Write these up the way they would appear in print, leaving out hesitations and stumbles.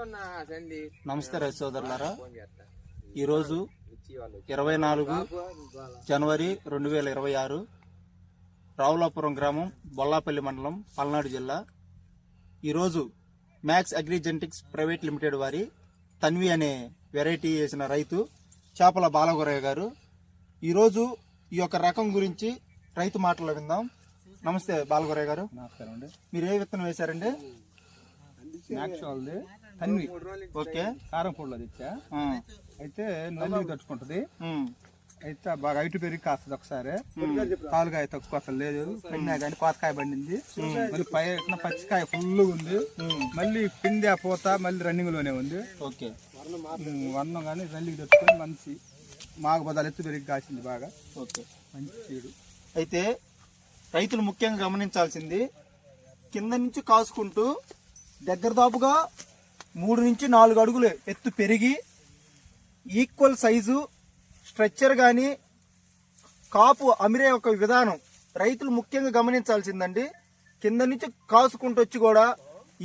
నమస్తే రైతు సోదరులారా, ఈరోజు 24 జనవరి 2026 రావులాపురం గ్రామం, బొల్లాపల్లి మండలం, పల్నాడు జిల్లా. ఈరోజు మ్యాక్స్ అగ్రిజెంటిక్స్ ప్రైవేట్ లిమిటెడ్ వారి తన్వి అనే వెరైటీ వేసిన రైతు చేపల బాలగొరయ్య గారు. ఈరోజు ఈ యొక్క రకం గురించి రైతు మాటల్లో విందాం. నమస్తే బాలగొరయ్య గారు. నమస్కారం అండి. మీరు ఏ విత్తనం వేశారండి? తన్వి. ఓకే, కారం పొడిలో తెచ్చా. అయితే నల్లి తట్టుకుంటది. అయితే బాగా హైట్ పెరిగి కాస్తుంది. ఒకసారి పాలుకాయ తక్కువ అసలు లేదు, పడినా కానీ పాతకాయ పండింది. మళ్ళీ పైన పచ్చికాయ ఫుల్ ఉంది. మళ్ళీ పిండి పోత మళ్ళీ రన్నింగ్ లోనే ఉంది. ఓకే, వర్ణం కానీ నల్లికి తట్టుకొని మంచి మాకు బదాలు ఎత్తు పెరిగి కాసింది బాగా. ఓకే, మంచి చీడు. అయితే రైతులు ముఖ్యంగా గమనించాల్సింది, కింద నుంచి కాసుకుంటూ దగ్గర దాపుగా 3 నుంచి 4 అడుగులు ఎత్తు పెరిగి ఈక్వల్ సైజు స్ట్రక్చర్ కానీ కాపు అమిరే ఒక విధానం రైతులు ముఖ్యంగా గమనించాల్సిందండి. కింద నుంచి కాసుకుంటూ వచ్చి కూడా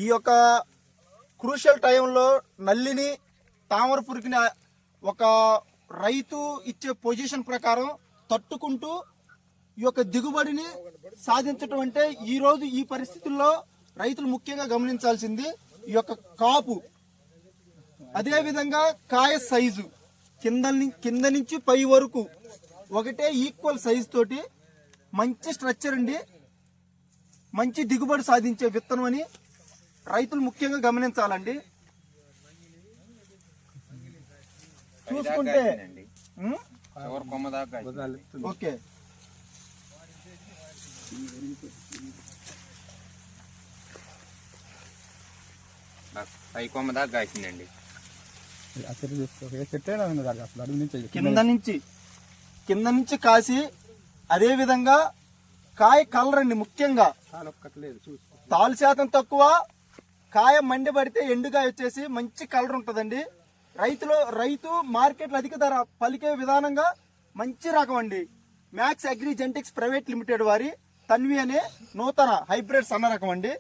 ఈ యొక్క క్రూషియల్ టైంలో నల్లిని, తామర పురుగుని ఒక రైతు ఇచ్చే పొజిషన్ ప్రకారం తట్టుకుంటూ ఈ యొక్క దిగుబడిని సాధించటం అంటే ఈరోజు ఈ పరిస్థితుల్లో రైతులు ముఖ్యంగా గమనించాల్సింది ఈ యొక్క కాపు, అదే విధంగా కాయ సైజు కింద నుంచి పై వరకు ఒకటే ఈక్వల్ సైజు తోటి మంచి స్ట్రక్చర్ అండి, మంచి దిగుబడి సాధించే విత్తనం అని రైతులు ముఖ్యంగా గమనించాలండి. చూసుకుంటే ఓకే, పై కొమ్మ దాకా కాసిందండి. కింద నుంచి కాసి అదే విధంగా కాయ కలర్ అండి, ముఖ్యంగా తాలు శాతం తక్కువ, కాయ మండి పడితే ఎండుకాయ వచ్చేసి మంచి కలర్ ఉంటుందండి. రైతు మార్కెట్లో అధిక ధర పలికే విధానంగా మంచి రకం అండి. మ్యాక్స్ అగ్రిజెంటిక్స్ ప్రైవేట్ లిమిటెడ్ వారి తన్వి అనే నూతన హైబ్రిడ్ సన్న రకం అండి.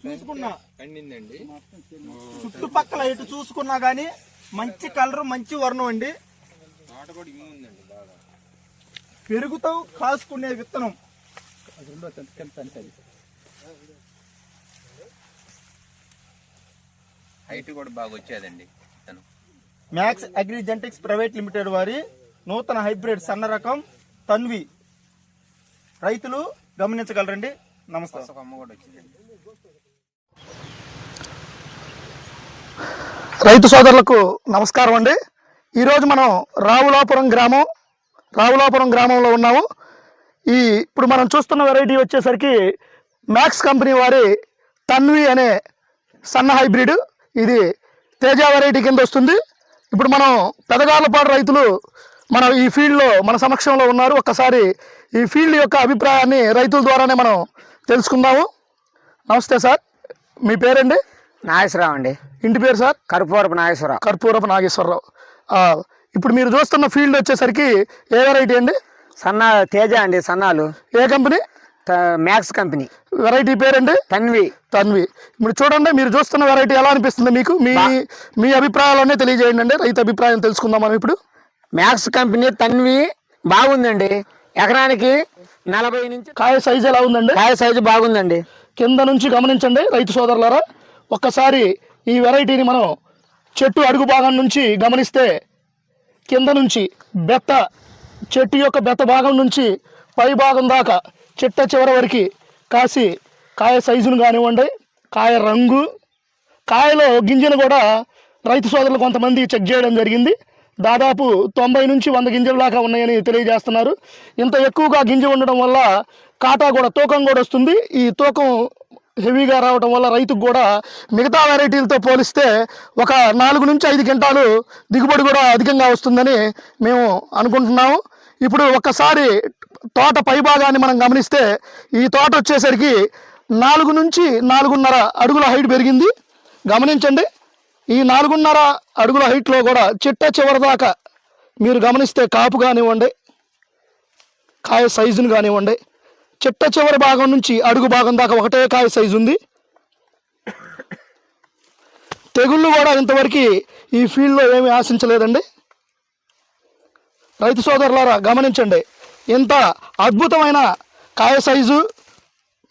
చూసుకున్నా చుట్టుపక్కల ఎటు చూసుకున్నా గానీ మంచి కలర్, మంచి వర్ణం అండి. పెరుగుతూ కాసుకునే విత్తనం. హైట్ కూడా బాగా వచ్చేదండి. మ్యాక్స్ అగ్రిజెంటిక్స్ ప్రైవేట్ లిమిటెడ్ వారి నూతన హైబ్రిడ్ సన్న రకం తన్వి రైతులు గమనించగలరండి. నమస్తే. రైతు సోదరులకు నమస్కారం అండి. ఈరోజు మనం రావులాపురం గ్రామంలో ఉన్నాము. ఇప్పుడు మనం చూస్తున్న వెరైటీ వచ్చేసరికి మ్యాక్స్ కంపెనీ వారి తన్వి అనే సన్న హైబ్రిడ్. ఇది తేజ వెరైటీ కింద వస్తుంది. ఇప్పుడు మనం పెదగాళ్ళపాడు రైతులు మన ఈ ఫీల్డ్లో మన సమక్షంలో ఉన్నారు. ఒక్కసారి ఈ ఫీల్డ్ యొక్క అభిప్రాయాన్ని రైతుల ద్వారానే మనం తెలుసుకుందాము. నమస్తే సార్, మీ పేరండి? నాగేశ్వరరావు అండి. ఇంటి పేరు సార్? కర్పూరపు నాగేశ్వరరావు. ఇప్పుడు మీరు చూస్తున్న ఫీల్డ్ వచ్చేసరికి ఏ వెరైటీ అండి? తేజ అండి. సన్నాలు ఏ కంపెనీ? Max company. వెరైటీ పేరండి? తన్వి. ఇప్పుడు చూడండి, మీరు చూస్తున్న వెరైటీ ఎలా అనిపిస్తుంది మీకు? మీ అభిప్రాయాలనే తెలియజేయండి అండి. రైతు అభిప్రాయం తెలుసుకుందాం మనం ఇప్పుడు. మ్యాక్స్ కంపెనీ తన్వి బాగుందండి. ఎకరానికి 40 నుంచి కాయ సైజు ఎలా ఉందండి? కాయ సైజు బాగుందండి. కింద నుంచి గమనించండి రైతు సోదరులారా. ఒక్కసారి ఈ వెరైటీని మనం చెట్టు అడుగు భాగం నుంచి గమనిస్తే కింద నుంచి చెట్టు యొక్క బెత్త భాగం నుంచి పై భాగం దాకా చిట్ట చివరి వరకు కాసి కాయ సైజును కానివ్వండి, కాయ రంగు, కాయలో గింజను కూడా రైతు సోదరులు కొంతమంది చెక్ చేయడం జరిగింది. దాదాపు 90 నుంచి 100 గింజల దాకా ఉన్నాయని తెలియజేస్తున్నారు. ఇంత ఎక్కువగా గింజ ఉండడం వల్ల కాటా కూడా, తూకం కూడా వస్తుంది. ఈ తూకం హెవీగా రావడం వల్ల రైతుకు కూడా మిగతా వెరైటీలతో పోలిస్తే ఒక 4 నుంచి 5 క్వింటాలు దిగుబడి కూడా అధికంగా వస్తుందని మేము అనుకుంటున్నాము. ఇప్పుడు ఒక్కసారి తోట పై భాగాన్ని మనం గమనిస్తే ఈ తోట వచ్చేసరికి 4 నుంచి 4.5 అడుగుల హైట్ పెరిగింది. గమనించండి, ఈ 4.5 అడుగుల హైట్లో కూడా చిట్ట చివరి దాకా మీరు గమనిస్తే కాపు కానివ్వండి, కాయ సైజును కానివ్వండి, చిట్ట చివరి భాగం నుంచి అడుగు భాగం దాకా ఒకటే కాయ సైజు ఉంది. తెగుళ్ళు కూడా ఇంతవరకు ఈ ఫీల్డ్లో ఏమీ ఆశించలేదండి. రైతు సోదరులారా గమనించండి, ఇంత అద్భుతమైన కాయ సైజు,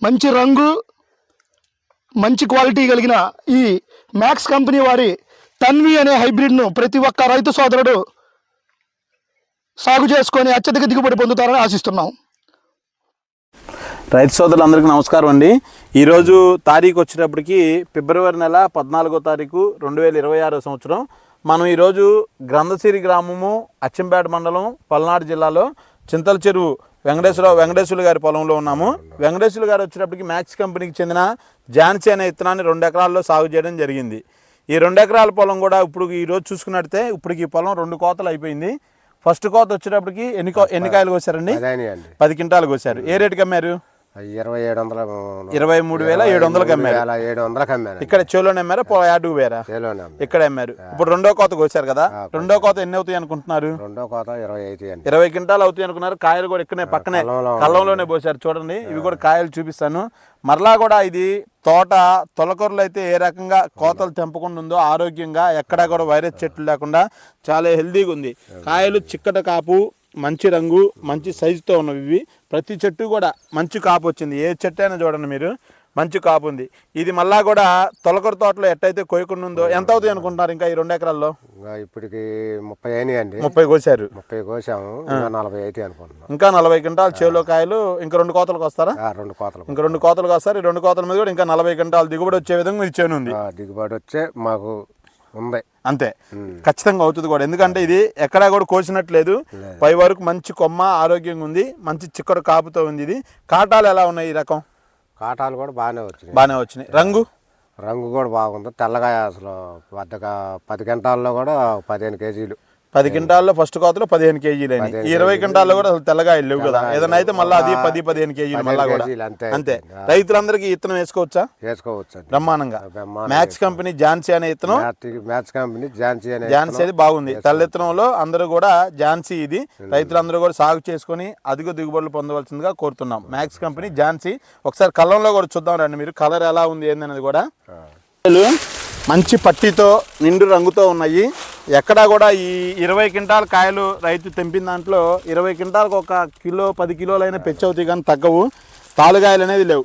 మంచి రంగు, మంచి క్వాలిటీ కలిగిన ఈ మ్యాక్స్ కంపెనీ వారి తన్వి అనే హైబ్రిడ్ను ప్రతి ఒక్క రైతు సోదరుడు సాగు చేసుకొని అత్యధిక దిగుబడి పొందుతారని ఆశిస్తున్నాం. రైతు సోదరులందరికీ నమస్కారం అండి. ఈరోజు తారీఖు వచ్చేటప్పటికి ఫిబ్రవరి నెల 14వ తారీఖు 2026 సంవత్సరం. మనం ఈరోజు గ్రంథసిరి గ్రామము, అచ్చంపేట మండలం, పల్నాడు జిల్లాలో చింతల చెరువు వెంకటేశ్వరులు గారి పొలంలో ఉన్నాము. వెంకటేశ్వరులు గారు వచ్చేటప్పటికి మ్యాక్స్ కంపెనీకి చెందిన ఝాన్సీ అనే విత్తనాన్ని 2 ఎకరాల్లో సాగు చేయడం జరిగింది. ఈ 2 ఎకరాల పొలం కూడా ఇప్పుడు ఈరోజు చూసుకున్నట్టే ఇప్పటికి ఈ పొలం 2 కోతలు అయిపోయింది. ఫస్ట్ కోత వచ్చేటప్పటికి ఎన్ని కాయలు కోసారండి? 10 క్వింటాలు కోసారు. ఏ రేటుకి అమ్మారు? 23,700 అమ్మారు. ఇక్కడ చేలోనే అమ్మారా, యాడ్కు వేరా? ఇక్కడ అమ్మారు. ఇప్పుడు 2వ కోత కోసారు కదా, 2వ కోత ఎన్ని అవుతాయి అనుకుంటున్నారు? 20 క్వింటాలు అవుతాయి అనుకున్నారు. కాయలు కూడా ఇక్కడనే పక్కనే కళ్ళంలోనే పోసారు. చూడండి, ఇవి కూడా కాయలు చూపిస్తాను. మరలా కూడా ఇది తోట తొలకూరలు అయితే ఏ రకంగా కోతలు తెంపకుండా ఉందో ఆరోగ్యంగా, ఎక్కడా కూడా వైరస్ చెట్లు లేకుండా చాలా హెల్దీగా ఉంది. కాయలు చిక్కట కాపు, మంచి రంగు, మంచి సైజుతో ఉన్నవి. ఇవి ప్రతి చెట్టు కూడా మంచి కాపు వచ్చింది. ఏ చెట్టు అయినా చూడండి మీరు, మంచి కాపు ఉంది. ఇది మళ్ళా కూడా తొలకూర తోటలో ఎట్టయితే కోయకుండా ఉందో ఎంత అవుతాయి అనుకుంటున్నారు? ఇంకా ఈ 2 ఎకరాల్లో ఇప్పటికి 30 అయినాయండి. 30 కోసారు. 30 కోసాము, 40 అయితే అనుకుంటున్నాం. ఇంకా 40 క్వింటాలు చేలో కాయలు. ఇంకా 2 కోతలకు వస్తారా? 2 కోతలు. ఇంకా 2 కోతలకు వస్తారు. ఈ 2 కోతల మీద కూడా ఇంకా 40 క్వింటాలు దిగుబడి వచ్చే విధంగా ఇచ్చేను ఉంది. దిగుబడి వచ్చే మాకు ఉంది. అంతే, ఖచ్చితంగా అవుతుంది కూడా. ఎందుకంటే ఇది ఎక్కడా కూడా కోసినట్లేదు. పై వరకు మంచి కొమ్మ, ఆరోగ్యంగా ఉంది, మంచి చిక్కర కాపుతో ఉంది. ఇది కాటాలు ఎలా ఉన్నాయి? ఈ రకం కాటాలు కూడా బాగానే వచ్చినాయి. రంగు కూడా బాగుంది. తెల్లగా అసలు 10 క్వింటాల్లో కూడా 15 కేజీలు. 10 క్వింటాల్లో ఫస్ట్ కోతలో 15 కేజీలు అయినాయి. 20 క్వింటాల్లో కూడా అసలు తెల్లగా లేవు కదా. ఏదైనా అయితే మళ్ళీ అది 10-15 కేజీలు మళ్ళీ కూడా అంతే. రైతులందరికీ ఇత్తనం వేసుకోవచ్చా? వేసుకోవచ్చు బ్రహ్మాండంగా. మ్యాక్స్ కంపెనీ ఝాన్సీ అనే ఇత్తనం, ఝాన్సీ అది బాగుంది. తెల్ల ఇత్తనంలో అందరూ కూడా ఝాన్సీ, ఇది రైతులందరూ కూడా సాగు చేసుకుని అధిక దిగుబడులు పొందవలసిందిగా కోరుతున్నాం. Max company Jhansi. ఒకసారి కళ్ళంలో కూడా చూద్దాం రండి మీరు, కలర్ ఎలా ఉంది ఏందనేది కూడా. మంచి పట్టితో నిండు రంగుతో ఉన్నాయి. ఎక్కడా కూడా ఈ 20 క్వింటాల కాయలు రైతు తెంపిన దాంట్లో 20 క్వింటాలకు 1 కిలో 10 కిలోలైనా పెచ్చవుతాయి కానీ తగ్గవు. తాలుగాయలు అనేది లేవు.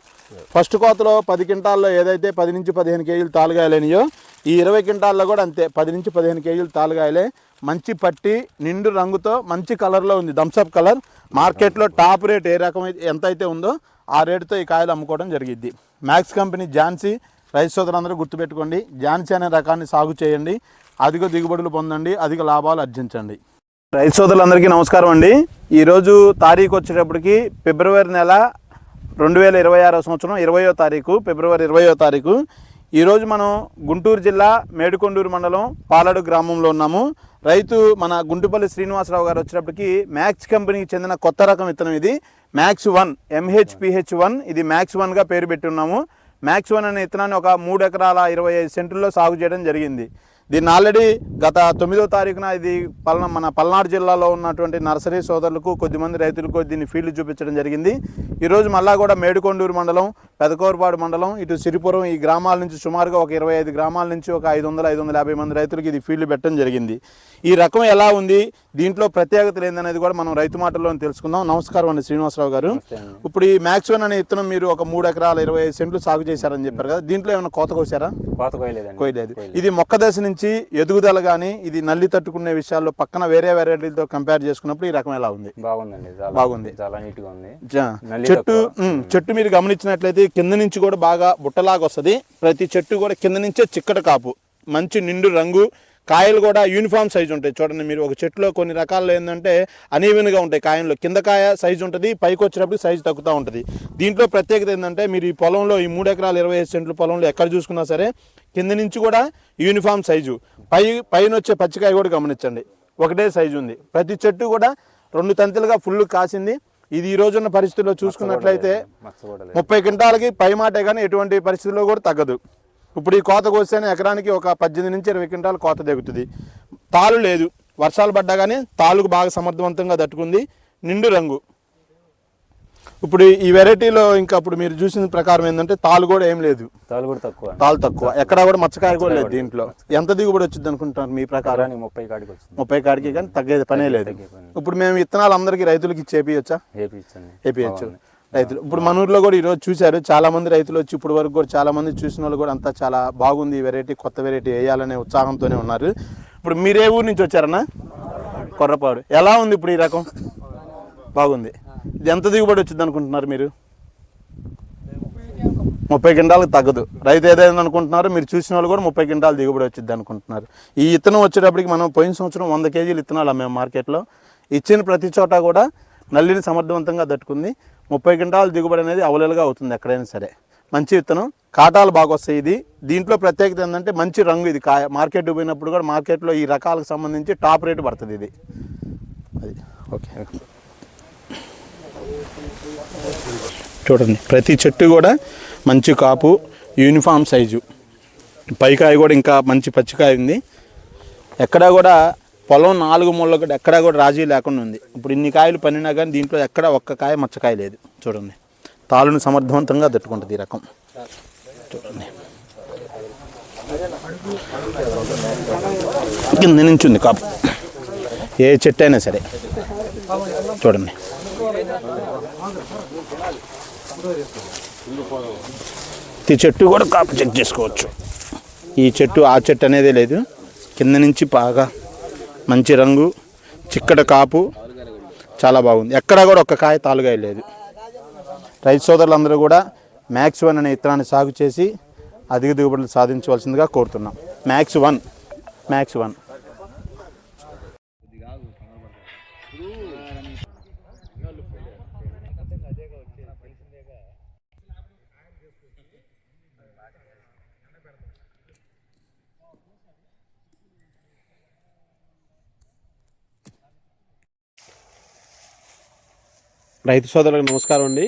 ఫస్ట్ కోతలో 10 క్వింటాల్లో ఏదైతే 10 నుంచి 15 కేజీలు తాలుగాయలు అయినాయో, ఈ 20 క్వింటాల్లో కూడా అంతే 10 నుంచి 15 కేజీలు తాలుగాయలే. మంచి పట్టి, నిండు రంగుతో, మంచి కలర్లో ఉంది, థమ్స్అప్ కలర్. మార్కెట్లో టాప్ రేట్ ఏ రకం ఎంత అయితే ఉందో ఆ రేటుతో ఈ కాయలు అమ్ముకోవడం జరిగిద్ది. Max company Jhansi. రైతు సోదరులందరూ గుర్తుపెట్టుకోండి, ఝాన్సీ అనే రకాన్ని సాగు చేయండి, అధిక దిగుబడులు పొందండి, అధిక లాభాలు ఆర్జించండి. రైతు సోదరులందరికీ నమస్కారం అండి. ఈరోజు తారీఖు వచ్చేటప్పటికి ఫిబ్రవరి నెల 2026 సంవత్సరం 20వ తారీఖు, ఫిబ్రవరి 20వ తారీఖు. ఈరోజు మనం గుంటూరు జిల్లా మేడికొండూరు మండలం పాలడు గ్రామంలో ఉన్నాము. రైతు మన గుంటుపల్లి శ్రీనివాసరావు గారు వచ్చేటప్పటికి మ్యాక్స్ కంపెనీకి చెందిన కొత్త రకం విత్తనం ఇది. Max 1 MHPH1. ఇది మ్యాక్స్ 1గా పేరు పెట్టి ఉన్నాము. మ్యాక్స్ 1 అనే విత్తనాన్ని ఒక 3 ఎకరాల 25 సెంటుల్లో సాగు చేయడం జరిగింది. దీన్ని ఆల్రెడీ గత 9వ తారీఖున ఇది మన పల్నాడు జిల్లాలో ఉన్నటువంటి నర్సరీ సోదరులకు, కొద్దిమంది రైతులకు దీన్ని ఫీల్డ్ చూపించడం జరిగింది. ఈరోజు మళ్ళా కూడా మేడికొండూరు మండలం, పెదకూరపాడు మండలం, ఇటు సిరిపురం, ఈ గ్రామాల నుంచి సుమారుగా ఒక 25 గ్రామాల నుంచి ఒక 500-550 మంది రైతులకు ఇది ఫీల్డ్ పెట్టడం జరిగింది. ఈ రకం ఎలా ఉంది, దీంట్లో ప్రత్యేకతలు ఏందనేది కూడా మనం రైతు మాటల్లో తెలుసుకుందాం. నమస్కారం అండి శ్రీనివాసరావు గారు. ఇప్పుడు ఈ మ్యాక్స్ 1 అనే విత్తనం మీరు ఒక 3 ఎకరాల 25 సెంట్లు సాగు చేశారని చెప్పారు కదా, దీంట్లో ఏమైనా కోత కోసారా? కోయలేదు. ఇది మొక్క దశ నుంచి ఎదుగుదల కానీ, ఇది నల్లి తట్టుకునే విషయాల్లో పక్కన వేరే వెరైటీలతో కంపేర్ చేసుకున్నప్పుడు ఈ రకం ఎలా ఉంది? బాగుంది. చెట్టు మీరు గమనించినట్లయితే కింద నుంచి కూడా బాగా బుట్టలాగా వస్తుంది. ప్రతి చెట్టు కూడా కింద నుంచే చిక్కట కాపు, మంచి నిండు రంగు, కాయలు కూడా యూనిఫామ్ సైజు ఉంటాయి. చూడండి మీరు, ఒక చెట్టులో కొన్ని రకాల్లో ఏంటంటే అనీవెన్గా ఉంటాయి కాయల్లో. కింద కాయ సైజు ఉంటుంది, పైకి వచ్చినప్పుడు సైజు తగ్గుతూ ఉంటుంది. దీంట్లో ప్రత్యేకత ఏంటంటే మీరు ఈ పొలంలో, ఈ 3 ఎకరాల 25 సెంట్ల పొలంలో ఎక్కడ చూసుకున్నా సరే కింద నుంచి కూడా యూనిఫామ్ సైజు, పైన వచ్చే పచ్చికాయ కూడా గమనించండి ఒకటే సైజు ఉంది. ప్రతి చెట్టు కూడా 2 తంతులుగా ఫుల్ కాసింది. ఇది ఈ రోజున్న పరిస్థితుల్లో చూసుకున్నట్లయితే 30 క్వింటాలకి పై మాటే కానీ ఎటువంటి పరిస్థితుల్లో కూడా తగ్గదు. ఇప్పుడు ఈ కోత కోస్తేనే ఎకరానికి ఒక 18 నుంచి 20 క్వింటాలు కోత దిగుతుంది. తాలు లేదు, వర్షాలు పడ్డా కానీ తాలుకు బాగా సమర్థవంతంగా తట్టుకుంది. నిండు రంగు, ఇప్పుడు ఈ వెరైటీలో ఇంకా ఇప్పుడు మీరు చూసిన ప్రకారం ఏంటంటే తాలు కూడా ఏం లేదు, తాలు కూడా తక్కువ, తాలు తక్కువ, ఎక్కడా కూడా మచ్చకాయ కూడా లేదు. దీంట్లో ఎంత దిగుబడి వచ్చింది అనుకుంటున్నారు మీ ప్రకారం? 30 కాడికి వచ్చింది. 30 కాడికి కానీ తగ్గేది పనే లేదు. ఇప్పుడు మేము విత్తనాలు అందరికీ రైతులకి ఇచ్చేపియొచ్చా? వేపియచ్చు రైతులు. ఇప్పుడు మన ఊర్లో కూడా ఈరోజు చూశారు చాలా మంది రైతులు వచ్చి ఇప్పుడు వరకు కూడా చాలా మంది చూసిన వాళ్ళు కూడా అంతా చాలా బాగుంది ఈ వెరైటీ, కొత్త వెరైటీ వేయాలనే ఉత్సాహంతోనే ఉన్నారు. ఇప్పుడు మీరే ఊరు నుంచి వచ్చారన్నా? కొర్రపాడు. ఎలా ఉంది ఇప్పుడు ఈ రకం? బాగుంది. ఇది ఎంత దిగుబడి వచ్చింది అనుకుంటున్నారు మీరు? 30 క్వింటాలకు తగ్గదు. రైతు ఏదైనా అనుకుంటున్నారు, మీరు చూసిన వాళ్ళు కూడా 30 క్వింటాలు దిగుబడి వచ్చింది అనుకుంటున్నారు. ఈ విత్తనం వచ్చేటప్పటికి మనం పోయిన సంవత్సరం 100 కేజీలు విత్తనాలు మేము మార్కెట్లో ఇచ్చిన ప్రతి చోట కూడా నల్లిని సమర్థవంతంగా తట్టుకుంది. 30 క్వింటాలు దిగుబడి అనేది అవలేలుగా అవుతుంది ఎక్కడైనా సరే. మంచి విత్తనం, కాటాలు బాగా వస్తాయి. ఇది దీంట్లో ప్రత్యేకత ఏంటంటే మంచి రంగు. ఇది కాయ మార్కెట్ పోయినప్పుడు కూడా మార్కెట్లో ఈ రకాలకు సంబంధించి టాప్ రేటు పడుతుంది ఇది. అది ఓకే. చూడండి ప్రతి చెట్టు కూడా మంచి కాపు, యూనిఫామ్ సైజు, పైకాయ కూడా ఇంకా మంచి పచ్చికాయ ఉంది. ఎక్కడా కూడా పొలం 4 మూలలు కూడా ఎక్కడా కూడా రాజీ లేకుండా ఉంది. ఇప్పుడు ఇన్ని కాయలు పనినా కానీ దీంట్లో ఎక్కడ ఒక్క కాయ మచ్చకాయ లేదు. చూడండి తాలును సమర్థవంతంగా తట్టుకుంటుంది ఈ రకం. చూడండి కింద నుంచి ఉంది కాపు, ఏ చెట్టు అయినా సరే. చూడండి ఈ చెట్టు కూడా కాపు చెక్ చేసుకోవచ్చు. ఈ చెట్టు ఆ చెట్టు అనేది లేదు, కింద నుంచి బాగా మంచి రంగు, చిక్కటి కాపు, చాలా బాగుంది. ఎక్కడా కూడా ఒక్క కాయ తాలుగాయ లేదు. రైతు సోదరులందరూ కూడా మ్యాక్స్ 1 అనే విత్తనాన్ని సాగు చేసి అధిక దిగుబడులు సాధించవలసిందిగా కోరుతున్నాం. మ్యాక్స్ 1. రైతు సోదరులకు నమస్కారం అండి.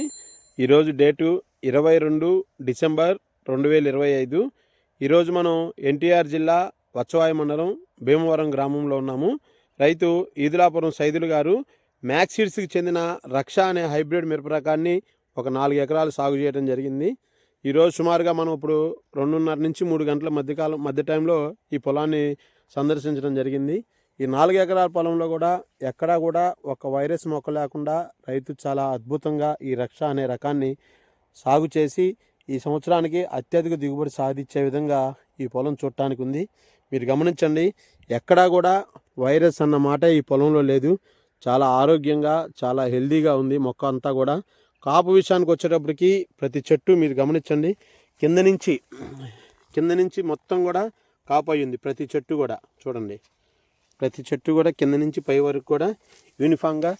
ఈరోజు డేటు 22 డిసెంబర్ 2025. ఈరోజు మనం ఎన్టీఆర్ జిల్లా వచ్చవాయి మండలం భీమవరం గ్రామంలో ఉన్నాము. రైతు ఈదులాపురం సైదులు గారు మ్యాక్స్ సీడ్స్కి చెందిన రక్ష అనే హైబ్రిడ్ మిరప రకాన్ని ఒక 4 ఎకరాలు సాగు చేయడం జరిగింది. ఈరోజు సుమారుగా మనం ఇప్పుడు 2:30 నుంచి 3 గంటల మధ్య టైంలో ఈ పొలాన్ని సందర్శించడం జరిగింది. ఈ 4 ఎకరాల పొలంలో కూడా ఎక్కడా కూడా ఒక వైరస్ మొక్క లేకుండా రైతు చాలా అద్భుతంగా ఈ రక్ష అనే రకాన్ని సాగు చేసి ఈ సంవత్సరానికి అత్యధిక దిగుబడి సాధించే విధంగా ఈ పొలం చూడటానికి ఉంది. మీరు గమనించండి, ఎక్కడా కూడా వైరస్ అన్న మాట ఈ పొలంలో లేదు. చాలా ఆరోగ్యంగా చాలా హెల్దీగా ఉంది మొక్క అంతా కూడా. కాపు విషయానికి వచ్చేటప్పటికి ప్రతి చెట్టు మీరు గమనించండి, కింద నుంచి మొత్తం కూడా కాపు అయ్యింది. ప్రతి చెట్టు కూడా చూడండి, ప్రతి చెట్టు కూడా కింద నుంచి పై వరకు కూడా యూనిఫామ్గా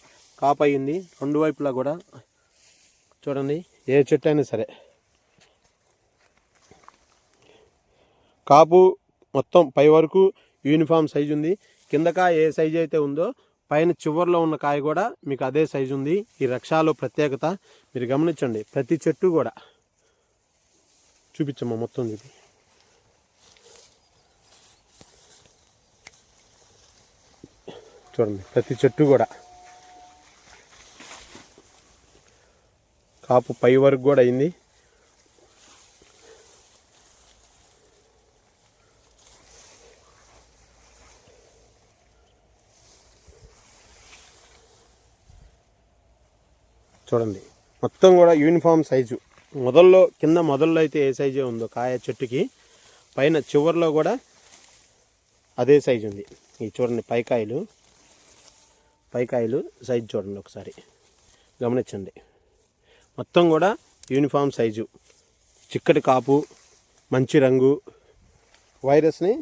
కాపు అయ్యింది. 2 వైపులా కూడా చూడండి, ఏ చెట్టు అయినా సరే కాపు మొత్తం పై వరకు యూనిఫామ్ సైజు ఉంది. కింద కాయ ఏ సైజు అయితే ఉందో పైన చివర్లో ఉన్న కాయ కూడా మీకు అదే సైజు ఉంది. ఈ రక్షాలో ప్రత్యేకత మీరు గమనించండి. ప్రతి చెట్టు కూడా చూపించమ్మా, మొత్తం చూపి. చూడండి ప్రతి చెట్టు కూడా కాపు పై వరకు కూడా అయింది. చూడండి మొత్తం కూడా యూనిఫామ్ సైజు. కింద మొదల్లో అయితే ఏ సైజే ఉందో కాయ చెట్టుకి, పైన చివర్లో కూడా అదే సైజు ఉంది. ఈ చూడండి పైకాయలు సైజు చూడండి ఒకసారి గమనించండి. మొత్తం కూడా యూనిఫామ్ సైజు, చిక్కటి కాపు, మంచి రంగు, వైరస్ని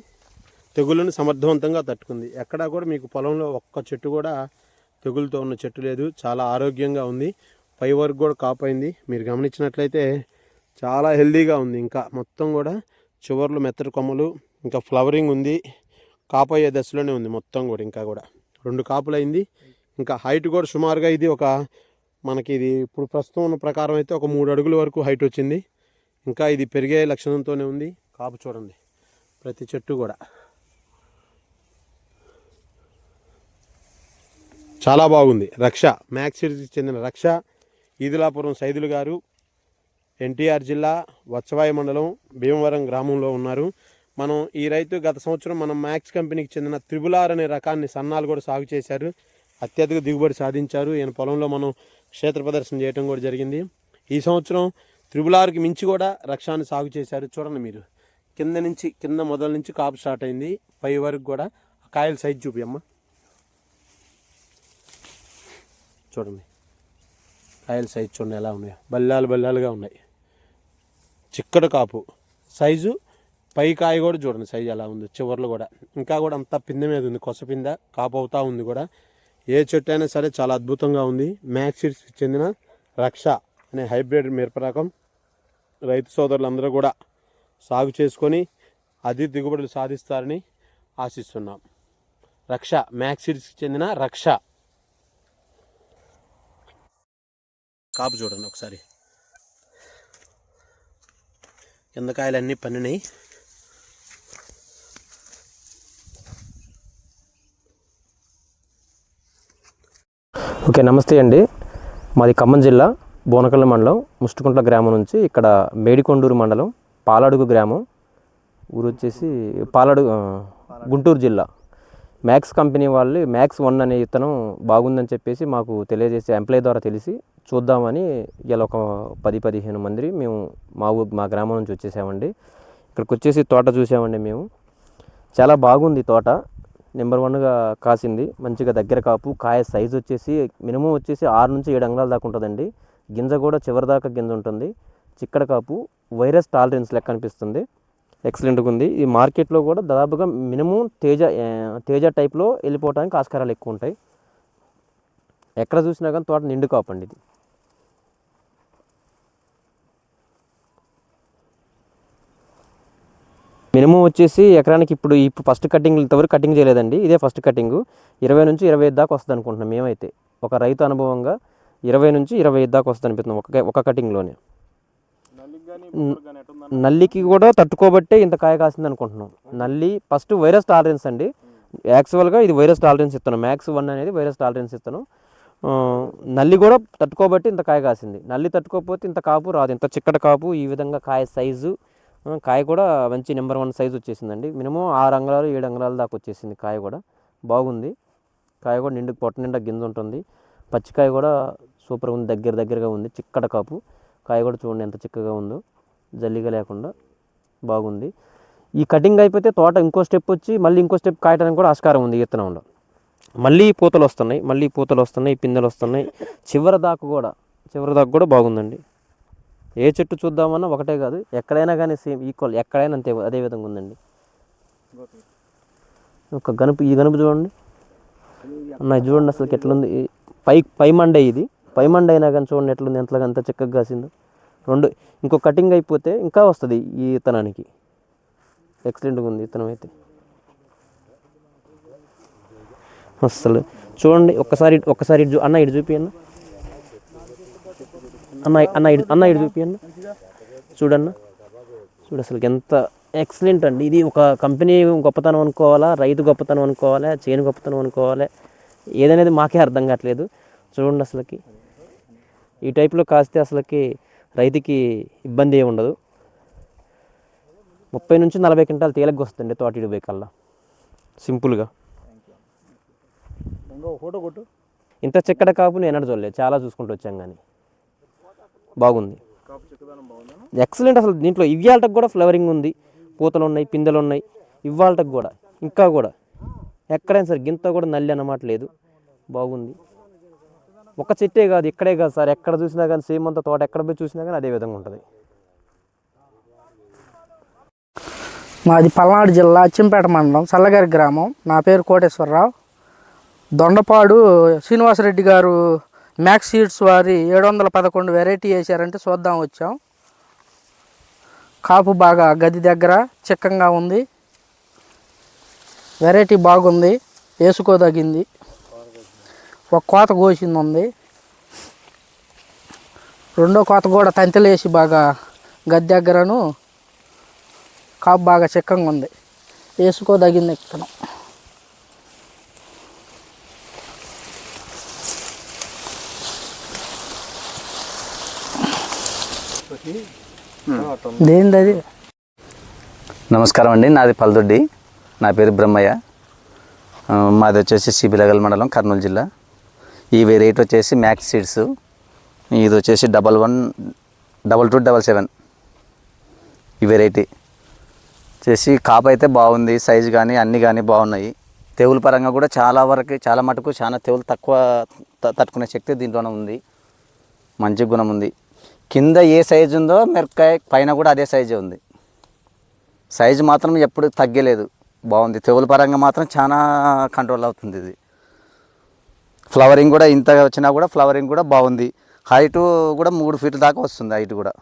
తెగుళ్ళని సమర్థవంతంగా తట్టుకుంది. ఎక్కడా కూడా మీకు పొలంలో ఒక్క చెట్టు కూడా తెగులతో ఉన్న చెట్టు లేదు. చాలా ఆరోగ్యంగా ఉంది. పై వరకు కూడా కాపు అయింది. మీరు గమనించినట్లయితే చాలా హెల్దీగా ఉంది. ఇంకా మొత్తం కూడా చివర్లు మెత్తటి కొమ్మలు, ఇంకా ఫ్లవరింగ్ ఉంది. కాపు అయ్యే దశలోనే ఉంది మొత్తం కూడా. ఇంకా కూడా 2 కాపులు అయింది. ఇంకా హైట్ కూడా సుమారుగా ఇది మనకి ఇది ఇప్పుడు ప్రస్తుతం ఉన్న ప్రకారం అయితే ఒక 3 అడుగుల వరకు హైట్ వచ్చింది. ఇంకా ఇది పెరిగే లక్షణంతోనే ఉంది. కాపు చూడండి ప్రతి చెట్టు కూడా చాలా బాగుంది. రక్ష మ్యాక్స్ సీడ్స్కి చెందిన రక్ష ఈదులాపురం సైదులు గారు ఎన్టీఆర్ జిల్లా వత్సవాయి మండలం భీమవరం గ్రామంలో ఉన్నారు. మనం ఈ రైతు గత సంవత్సరం మనం మ్యాక్స్ కంపెనీకి చెందిన త్రిబులార్ అనే రకాన్ని సన్నాలు కూడా సాగు చేశారు. అత్యధిక దిగుబడి సాధించారు. ఈయన పొలంలో మనం క్షేత్ర ప్రదర్శన చేయడం కూడా జరిగింది. ఈ సంవత్సరం త్రిబులార్కి మించి కూడా రక్షాన్ని సాగు చేశారు. చూడండి మీరు, కింద మొదల నుంచి కాపు స్టార్ట్ అయింది, పై వరకు కూడా కాయల సైజు చూపి అమ్మ. చూడండి కాయల సైజు చూడండి ఎలా ఉన్నాయో, బల్లాలుగా ఉన్నాయి. చిక్కడు కాపు సైజు, పై కాయ కూడా చూడండి సైజు ఎలా ఉంది. చివర్లు కూడా ఇంకా కూడా అంతా పిందె మీద ఉంది, కొస పింద కాపు అవుతా ఉంది కూడా. ఏ చెట్టు అయినా సరే చాలా అద్భుతంగా ఉంది. మ్యాక్స్ సీడ్స్కి చెందిన రక్ష అనే హైబ్రిడ్ మిరప రకం రైతు సోదరులందరూ కూడా సాగు చేసుకొని అధిక దిగుబడులు సాధిస్తారని ఆశిస్తున్నాం. రక్ష మ్యాక్స్ సీడ్స్కి చెందిన రక్ష. కాపు చూడండి ఒకసారి, కింద కాయలన్నీ పన్నినాయి. ఓకే, నమస్తే అండి. మాది ఖమ్మం జిల్లా బోనకల్ మండలం ముష్టికుంట్ల గ్రామం నుంచి ఇక్కడ మేడికొండూరు మండలం పాలడుగు గ్రామం, ఊరు వచ్చేసి గుంటూరు జిల్లా. మ్యాక్స్ కంపెనీ వాళ్ళు మ్యాక్స్ 1 అనే విత్తనం బాగుందని చెప్పేసి మాకు తెలియజేసే ఎంప్లాయ్ ద్వారా తెలిసి చూద్దామని ఇలా ఒక 10-15 మంది మేము మా గ్రామం నుంచి వచ్చేసామండి. ఇక్కడికి వచ్చేసి తోట చూసామండి. మేము చాలా బాగుంది తోట, నెంబర్ 1గా కాసింది. మంచిగా దగ్గర కాపు, కాయ సైజు వచ్చేసి మినిమం వచ్చేసి 6 నుంచి 7 అంగుళాల దాకా ఉంటుందండి. గింజ కూడా చివరి దాకా గింజ ఉంటుంది. చిక్కడ కాపు, వైరస్ టాలరెన్స్ లెక్క అనిపిస్తుంది. ఎక్సలెంట్గా ఉంది. ఈ మార్కెట్లో కూడా దాదాపుగా మినిమం తేజ టైప్లో వెళ్ళిపోవడానికి ఆస్కారాలు ఎక్కువ ఉంటాయి. ఎక్కడ చూసినా కానీ తోట నిండు కాపు అండి. ఇది మినిమం వచ్చేసి ఎకరానికి ఇప్పుడు ఫస్ట్ కటింగ్ ఇంతవరకు కటింగ్ చేయలేదండి. ఇదే ఫస్ట్ కటింగ్. 20 నుంచి 25 దాకా వస్తుంది అనుకుంటున్నాం మేమైతే. ఒక రైతు అనుభవంగా 20 నుంచి 25 దాకా వస్తుంది అనిపిస్తున్నాం ఒక కటింగ్లోనే. నల్లికి కూడా తట్టుకోబట్టే ఇంత కాయ కాసింది అనుకుంటున్నాం. నల్లి ఫస్ట్ వైరస్ టాలరెన్స్ అండి. యాక్చువల్గా ఇది వైరస్ టాలరెన్స్ ఇస్తాను. మ్యాక్స్ 1 అనేది వైరస్ టాలరెన్స్ ఇస్తాను. నల్లి కూడా తట్టుకోబట్టి ఇంత కాయ కాసింది. నల్లి తట్టుకోకపోతే ఇంత కాపు రాదు. ఇంత చిక్కటి కాపు, ఈ విధంగా కాయ సైజు, కాయ కూడా మంచి నెంబర్ 1 సైజు వచ్చేసిందండి. మినిమం 6 అంగుళాలు 7 అంగుళాల దాకా వచ్చేసింది. కాయ కూడా బాగుంది. కాయ కూడా పొట్ట నిండా గింజ ఉంటుంది. పచ్చికాయ కూడా సూపర్గా ఉంది, దగ్గరగా ఉంది. చిక్కట కాపు, కాయ కూడా చూడండి ఎంత చిక్కగా ఉందో, జల్లిగా లేకుండా బాగుంది. ఈ కటింగ్ అయిపోతే తోట ఇంకో స్టెప్ వచ్చి మళ్ళీ ఇంకో స్టెప్ కాయటానికి కూడా ఆస్కారం ఉంది. ఈ విత్తనంలో మళ్ళీ పూతలు వస్తున్నాయి, పిందెలు వస్తున్నాయి. చివరి దాకా కూడా బాగుందండి. ఏ చెట్టు చూద్దామన్నా ఒకటే కాదు, ఎక్కడైనా కానీ సేమ్ ఈక్వల్, ఎక్కడైనా అంతే అదే విధంగా ఉందండి. ఒక ఈ గనుపు చూడండి అన్న, చూడండి అసలు ఎట్లుంది. పై మండే ఇది, పై మండే అయినా కానీ చూడండి ఎట్లుంది, ఎంత చిక్కగా కాసిందో. ఇంకో కటింగ్ అయిపోతే ఇంకా వస్తుంది ఈ విత్తనానికి. ఎక్సలెంట్గా ఉంది విత్తనం అయితే అసలు. చూడండి ఒక్కసారి అన్న ఇటు చూపి అన్న ఇటు చూపి చూడు అసలు ఎంత ఎక్సలెంట్ అండి. ఇది ఒక కంపెనీ గొప్పతనం అనుకోవాలా, రైతు గొప్పతనం అనుకోవాలా, చేను గొప్పతనం అనుకోవాలా, ఏదనేది మాకే అర్థం కావట్లేదు. చూడండి అసలుకి ఈ టైప్లో కాస్తే అసలుకి రైతుకి ఇబ్బంది ఏమి ఉండదు. 30 నుంచి 40 క్వింటాలు తేలిగ్గా వస్తుంది తోట ఇడిపోయి కల్లా సింపుల్గా. ఇంత చిక్కట కాపు నేను ఎన్నడూ చూడలేదు, చాలా చూసుకుంటూ వచ్చాం కానీ బాగుంది, ఎక్సలెంట్. అసలు దీంట్లో ఇవ్వాలటకు కూడా ఫ్లవరింగ్ ఉంది, పూతలు ఉన్నాయి, పిందెలు ఉన్నాయి. ఇవ్వాలటకు కూడా ఇంకా కూడా ఎక్కడైనా సరే గింత కూడా నల్లి అన్నమాట లేదు. బాగుంది. ఒక చెట్టే కాదు, ఇక్కడే కాదు సార్, ఎక్కడ చూసినా కానీ సేమ్ అంత తోట ఎక్కడ పోయి చూసినా కానీ అదే విధంగా ఉంటుంది. మాది పల్నాడు జిల్లా అచ్చంపేట మండలం చల్లగారి గ్రామం. నా పేరు కోటేశ్వరరావు. దొండపాడు శ్రీనివాసరెడ్డి గారు మ్యాక్స్ సీడ్స్ వారి 711 వెరైటీ వేసారంటే చూద్దాం వచ్చాం. కాపు బాగా గది దగ్గర చిక్కంగా ఉంది, వెరైటీ బాగుంది, వేసుకోదగింది. ఒక కోత కోసింది ఉంది, రెండో కోత కూడా తంతెలేసి బాగా గది దగ్గరను కాపు బాగా చిక్కంగా ఉంది, వేసుకోదగింది విత్తనం. దేనిది అది? నమస్కారం అండి, నాది పల్దొడ్డి, నా పేరు బ్రహ్మయ్య. మాది వచ్చేసి సిబిలగల్ మండలం, కర్నూలు జిల్లా. ఈ వెరైటీ వచ్చేసి మ్యాక్స్ సీడ్స్. ఇది వచ్చేసి 112277 ఈ వెరైటీ చేసి కాపు అయితే బాగుంది, సైజు కానీ అన్నీ కానీ బాగున్నాయి. తెగుల పరంగా కూడా చాలా మటుకు చాలా తెగులు తక్కువ తట్టుకునే శక్తి దీంట్లోనే ఉంది. మంచి గుణం ఉంది. కింద ఏ సైజు ఉందో మిరపకాయ పైన కూడా అదే సైజే ఉంది. సైజు మాత్రం ఎప్పుడు తగ్గలేదు, బాగుంది. తెగుల పరంగా మాత్రం చాలా కంట్రోల్ అవుతుంది ఇది. ఫ్లవరింగ్ కూడా ఇంతగా వచ్చినా కూడా ఫ్లవరింగ్ కూడా బాగుంది. హైటు కూడా 3 ఫీట్ల దాకా వస్తుంది. హైట్ కూడా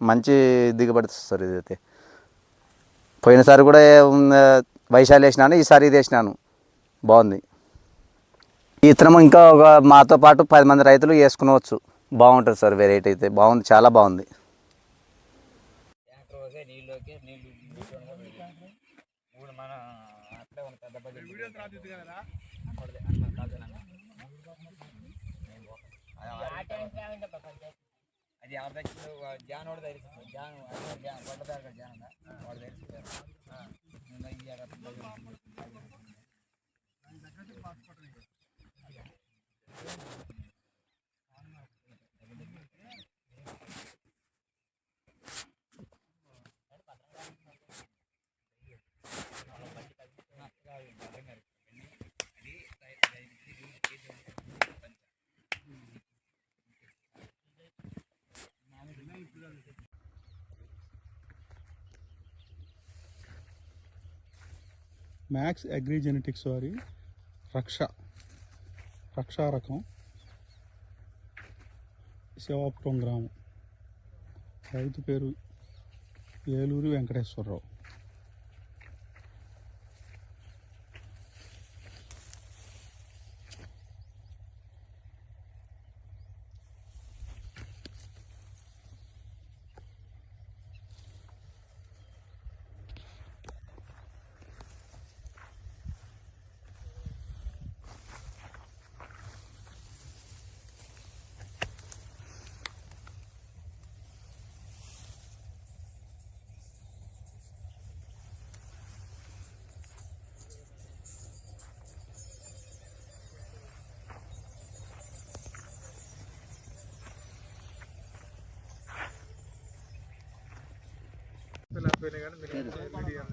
మంచి దిగుబడి వస్తుంది. ఇదైతే పోయినసారి కూడా వైశాలి వేసినాను, ఈసారి ఇది వేసినాను, బాగుంది. ఈ విత్తనం ఇంకా మాతో పాటు 10 మంది రైతులు వేసుకునవచ్చు. బాగుంటుంది సార్, వెరైటీ అయితే బాగుంది, చాలా బాగుంది. మ్యాక్స్ అగ్రి జెనెటిక్స్ వారి రక్ష రకం, శివాపురం గ్రామం, రైతు పేరు ఏలూరు వెంకటేశ్వరరావు.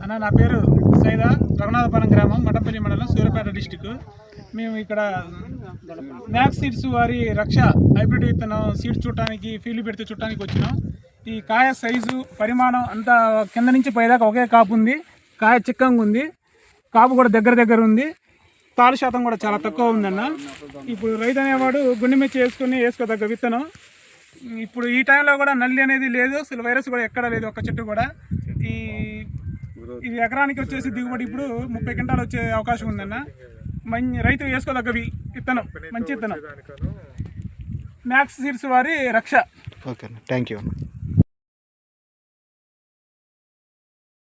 అన్న, నా పేరు సైదా, రఘునాథపురం గ్రామం, మఠంపల్లి మండలం, సూర్యాపేట డిస్టిక్. మేము ఇక్కడ మ్యాక్స్ సీడ్స్ వారి రక్ష హైబ్రిడ్ విత్తనం సీడ్స్ చూడటానికి, ఫీల్డ్ పెడితే చూడటానికి వచ్చినాం. ఈ కాయ సైజు, పరిమాణం అంతా కింద నుంచి పైదాకా ఒకే కాపు ఉంది. కాయ చిక్కంగా ఉంది, కాపు కూడా దగ్గర ఉంది. తాలు శాతం కూడా చాలా తక్కువ ఉందన్న. ఇప్పుడు రైతు అనేవాడు గుండె మెచ్చి వేసుకోదగ్గ విత్తనం. ఇప్పుడు ఈ టైంలో కూడా నల్లి అనేది లేదు, అసలు వైరస్ కూడా ఎక్కడా లేదు, ఒక్క చెట్టు కూడా. ఇది ఎకరానికి వచ్చేసి దిగుబడి ఇప్పుడు 30 క్వింటాలు వచ్చే అవకాశం ఉందన్న. రైతు వేసుకోదగ్గవి విత్తనం, మంచి విత్తనం, మ్యాక్స్ సీడ్స్ వారి రక్ష. Okay, thank you.